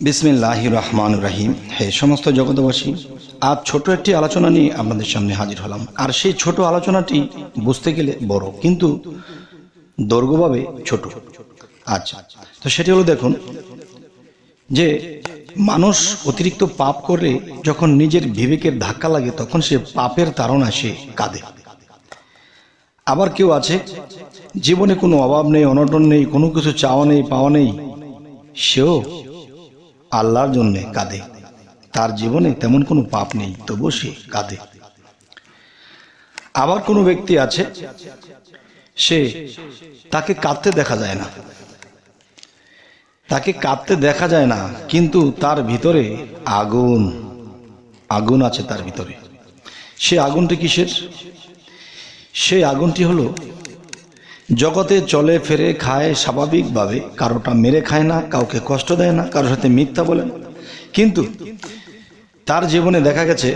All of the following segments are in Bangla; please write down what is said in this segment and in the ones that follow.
বিসমিল্লাহির রহমানির রহিম। হে সমস্ত জগতবাসী, আজ ছোট একটি আলোচনা নিয়ে আপনাদের সামনে হাজির হলাম। আর সেই ছোট আলোচনাটি বুঝতে গেলে বড়, কিন্তু দৈর্ঘ্যভাবে ছোট। আচ্ছা, তো সেটি হলো, দেখুন যে মানুষ অতিরিক্ত পাপ করে যখন নিজের বিবেকের ধাক্কা লাগে, তখন সে পাপের তাড়না সে কাঁদে। আবার কেউ আছে জীবনে কোনো অভাব নেই, অনটন নেই, কোনো কিছু চাওয়া নেই, পাওয়া নেই, সেও আল্লাহর জন্য কাঁদে। তার জীবনে তেমন কোনো পাপ নেই, তবু সে কাঁদে। আবার কোনো ব্যক্তি আছে, সে তাকে কাঁদতে দেখা যায় না, তাকে কাঁদতে দেখা যায় না, কিন্তু তার ভিতরে আগুন আগুন আছে তার ভিতরে। সে আগুনটি কিসের? সেই আগুনটি হলো, জগতে চলে ফেরে খায় স্বাভাবিকভাবে, কারোটা মেরে খায় না, কাউকে কষ্ট দেয় না, কারোর সাথে মিথ্যা বলে না, কিন্তু তার জীবনে দেখা গেছে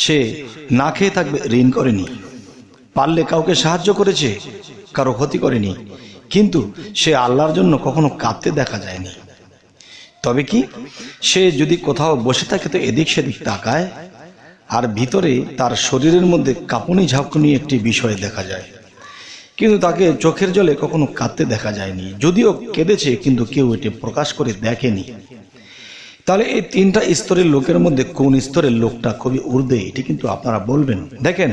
সে না খেয়ে থাকবে, ঋণ করেনি, পারলে কাউকে সাহায্য করেছে, কারো ক্ষতি করেনি, কিন্তু সে আল্লাহর জন্য কখনো কাঁদতে দেখা যায়নি। তবে কি, সে যদি কোথাও বসে থাকে তো এদিক সেদিক তাকায়, আর ভিতরে তার শরীরের মধ্যে কাঁপুনি ঝাঁকুনি একটি বিষয় দেখা যায়, কিন্তু তাকে চোখের জলে কখনো কাঁদতে দেখা যায়নি। যদিও কেঁদেছে, কিন্তু কেউ এটি প্রকাশ করে দেখেনি। তাহলে এই তিনটা স্তরের লোকের মধ্যে কোন স্তরের লোকটা খুবই ঊর্ধ্বে, এটি কিন্তু আপনারা বলবেন। দেখেন,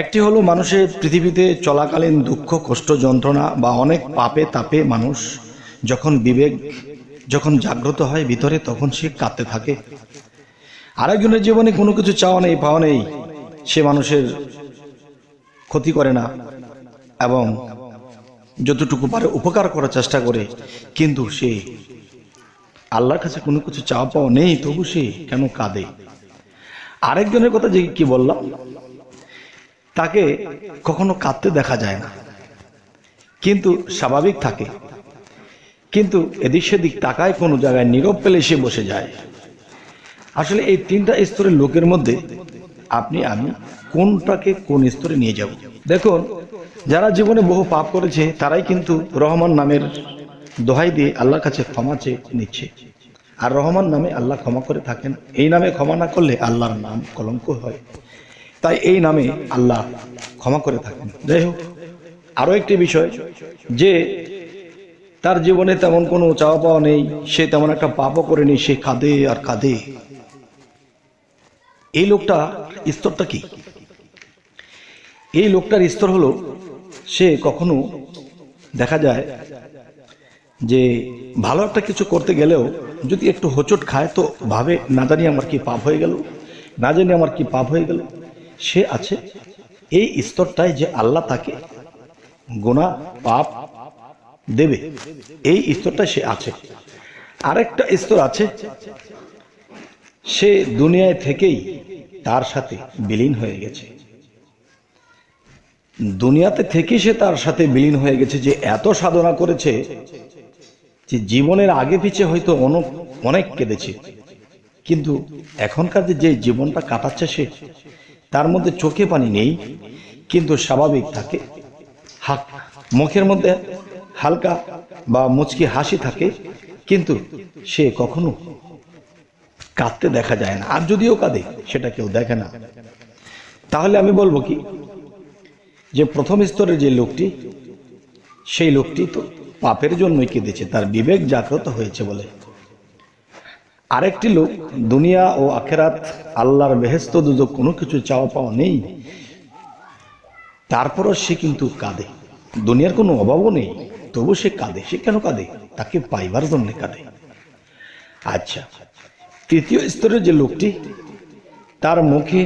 একটি হলো মানুষের পৃথিবীতে চলাকালীন দুঃখ কষ্ট যন্ত্রণা বা অনেক পাপে তাপে মানুষ যখন বিবেক যখন জাগ্রত হয় ভিতরে, তখন সে কাঁদতে থাকে। আরেকজনের জীবনে কোনো কিছু চাওয়া নেই, পাওয়া নেই, সে মানুষের ক্ষতি করে না এবং যতটুকু পারে উপকার করার চেষ্টা করে, কিন্তু সে আল্লাহর কাছে কোনো কিছু চাওয়া পাওয়া নেই, তবু সে কেন কাঁদে? আরেকজনের কথা যে কি বললাম, তাকে কখনো কাঁদতে দেখা যায় না, কিন্তু স্বাভাবিক থাকে, কিন্তু এদিক সেদিক তাকায়, কোনো জায়গায় নীরব পেলে সে বসে যায়। আসলে এই তিনটা স্তরের লোকের মধ্যে আপনি আমি কোনটাকে কোন স্তরে নিয়ে যাব? দেখুন, যারা জীবনে বহু পাপ করেছে তারাই কিন্তু রহমান নামের দোহাই দিয়ে আল্লাহর কাছে ক্ষমা চেয়ে নিচ্ছে। আর রহমান নামে আল্লাহ ক্ষমা করে থাকেন। এই নামে ক্ষমা না করলে আল্লাহর নাম কলঙ্ক হয়, তাই এই নামে আল্লাহ ক্ষমা করে থাকেন। যাই হোক, আরো একটি বিষয়, যে তার জীবনে তেমন কোনো চাওয়া পাওয়া নেই, সে তেমন একটা পাপও করেনি, সে কাঁদে আর কাঁদে। এই লোকটা স্তরটা কি? এই লোকটার স্তর হলো, সে কখনো দেখা যায় যে ভালো একটা কিছু করতে গেলেও যদি একটু হোঁচট খায়, তো ভাবে না জানি আমার কি পাপ হয়ে গেল, না জানি আমার কি পাপ হয়ে গেল। সে আছে এই স্তরটায় যে আল্লাহ তাকে গুনাহ পাপ দেবে, এই স্তরটায় সে আছে। আরেকটা স্তর আছে, সে দুনিয়ায় থেকেই তার সাথে বিলীন হয়ে গেছে, দুনিয়াতে থেকে সে তার সাথে বিলীন হয়ে গেছে, যে এত সাধনা করেছে যে জীবনের আগে পিছে হয়তো অনেক কেঁদেছে, কিন্তু এখনকার যে জীবনটা কাটাচ্ছে সে, তার মধ্যে চোখে পানি নেই, কিন্তু স্বাভাবিক থাকে, মুখের মধ্যে হালকা বা মুচকি হাসি থাকে, কিন্তু সে কখনো কাঁদতে দেখা যায় না। আর যদিও কাঁদে, সেটা কেউ দেখে না। তাহলে আমি বলবো কি, যে প্রথম স্তরের যে লোকটি, সেই লোকটি তো পাপের জন্যই কেঁদেছে, তার বিবেক জাগ্রত হয়েছে বলে। আরেকটি লোক দুনিয়া ও আখেরাত, আল্লাহর বেহেশত দুজক কোনো কিছু চাওয়া পাওয়া নেই, তারপরও সে কিন্তু কাঁদে। দুনিয়ার কোনো অভাবও নেই, তবু সে কাঁদে। সে কেন কাঁদে? তাকে পাইবার জন্য কাঁদে। আচ্ছা, তৃতীয় স্তরের যে লোকটি, তার মুখে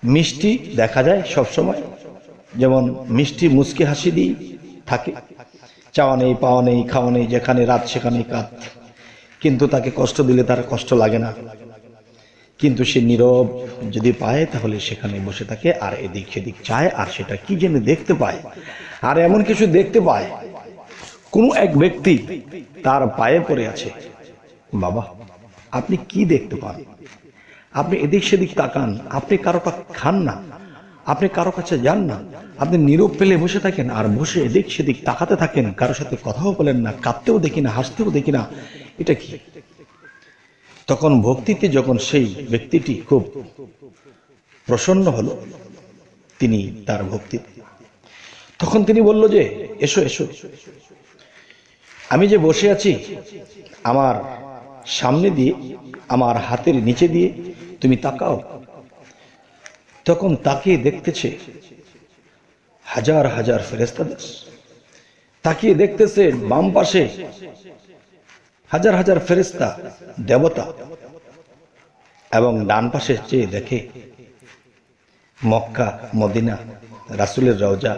মিষ্টি দেখা যায় সবসময়, যেমন মিষ্টি মুচকি হাসি দিয়ে থাকে, চাওয়া নেই, পাওয়া নেই, খাওয়া নেই, যেখানে রাত সেখানে কাঁদ, কিন্তু তাকে কষ্ট দিলে তার কষ্ট লাগে না, কিন্তু সে নীরব যদি পায় তাহলে সেখানে বসে থাকে, আর এদিক সেদিক চায়, আর সেটা কি যেন দেখতে পায়। আর এমন কিছু দেখতে পায়, কোনো এক ব্যক্তি তার পায়ে পড়ে আছে। বাবা, আপনি কি দেখতে পান? আপনি এদিক সেদিক তাকান, আপনি কারোটা খান না, আপনি কারো কাছে যান না, আপনি নীরব পেলে বসে থাকেন আর বসে এদিক সেদিক তাকাতে থাকেন, কারোর সাথে কথাও বলেন না, কাঁদতেও দেখি না, হাসতেও দেখি না, এটা কি? তখন ভক্তিতে যখন সেই ব্যক্তিটি খুব প্রসন্ন হলো তিনি তার ভক্তিতে, তখন তিনি বলল যে এসো এসো, আমি যে বসে আছি আমার সামনে দিয়ে, আমার হাতের নিচে দিয়ে তুমি তাকাও। তখন তাকিয়ে দেখতেছে হাজার হাজার ফেরেশতাদের, তাকিয়ে দেখতেছে বাম পাশে হাজার হাজার ফেরেশতা দেবতা, এবং ডান পাশে চেয়ে দেখে মক্কা মদিনা রাসূলের রওজা,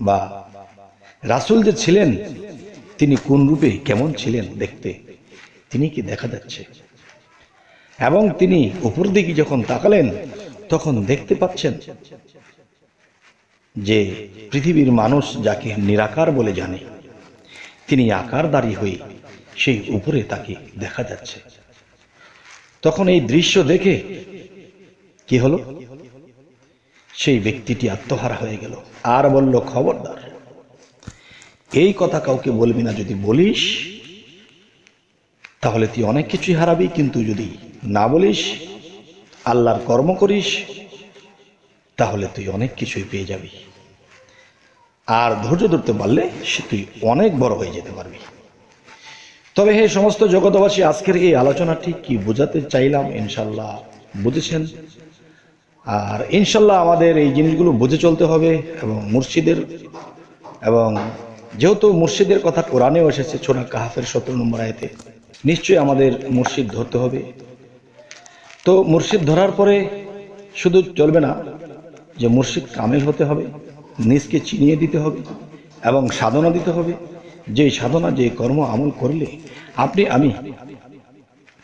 বা রাসূল যে ছিলেন তিনি কোন রূপে কেমন ছিলেন দেখতে, তিনি কি দেখা যাচ্ছে। এবং তিনি উপর দিকে যখন তাকালেন তখন দেখতে পাচ্ছেন যে পৃথিবীর মানুষ যাকে নিরাকার বলে জানে তিনি আকারধারী হয়ে সেই উপরে তাকে দেখা যাচ্ছে। তখন এই দৃশ্য দেখে কি হলো, সেই ব্যক্তিটি আত্মহারা হয়ে গেল আর বলল, খবরদার এই কথা কাউকে বলবি না, যদি বলিস তাহলে তুই অনেক কিছুই হারাবি, কিন্তু যদি না বলিস আল্লাহর কর্ম করিস তাহলে তুই অনেক কিছুই পেয়ে যাবি, আর ধৈর্য ধরতে পারলে সে তুই অনেক বড় হয়ে যেতে পারবি। তবে হে সমস্ত জগতবাসী, আজকের এই আলোচনাটি কি বোঝাতে চাইলাম ইনশাল্লাহ বুঝেছেন। আর ইনশাল্লাহ আমাদের এই জিনিসগুলো বুঝে চলতে হবে, এবং মুর্শিদের, এবং যেহেতু মুর্শিদের কথা কোরআনেও এসেছে সূরা কাহফের 17 নম্বর আয়াতে, নিশ্চয়ই আমাদের মুর্শিদ ধরতে হবে। তো মুর্শিদ ধরার পরে শুধু চলবে না, যে মুর্শিদ কামেল হতে হবে, নিজকে চিনিয়ে দিতে হবে এবং সাধনা দিতে হবে, যে সাধনা যে কর্ম আমল করলে আপনি আমি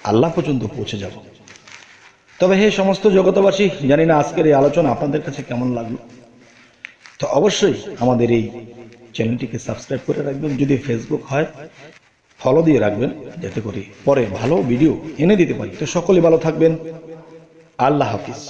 আল্লাহ পর্যন্ত পৌঁছে যাব। তবে হে সমস্ত জগতবাসী, জানি না আজকের এই আলোচনা আপনাদের কাছে কেমন লাগলো, তো অবশ্যই আমাদের এই চ্যানেলটিকে সাবস্ক্রাইব করে রাখবেন, যদি ফেসবুক হয় ফলো দিয়ে রাখবেন, যাতে করে পরে ভালো ভিডিও এনে দিতে পারি। তো সকলে ভালো থাকবেন, আল্লাহ হাফিজ।